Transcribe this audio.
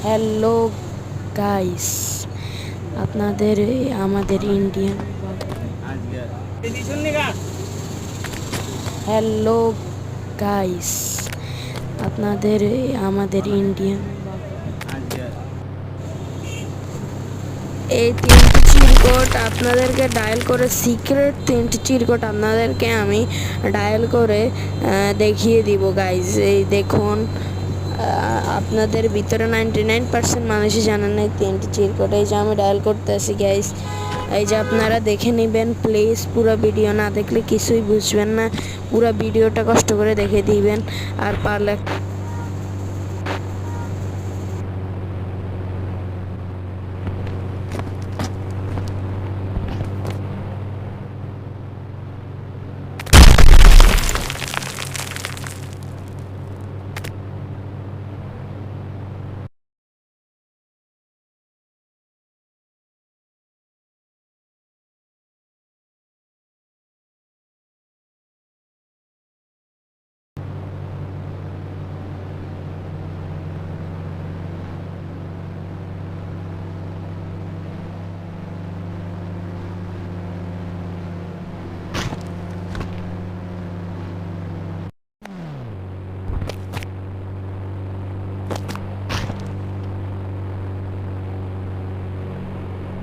Hello guys, আপনাদের আমাদের Indian hello guys, আপনাদের আমাদের ইন্ডিয়ান এই 3টি চিরকোড আপনাদেরকে ডায়াল করে, সিক্রেট 3টি চিরকোড আপনাদেরকে আমি ডায়াল করে দেখিয়ে দিব গাইজ। এই দেখুন, আপনাদের ভিতরে 99% মানুষই জানেন না এই 3টি চিরকোড। এই যে আমি ডায়াল করতেছি গাইজ, এই যে আপনারা দেখে নেবেন প্লিজ। পুরো ভিডিও না দেখলে কিছুই বুঝবেন না, পুরো ভিডিওটা কষ্ট করে দেখে দিবেন। আর পারলে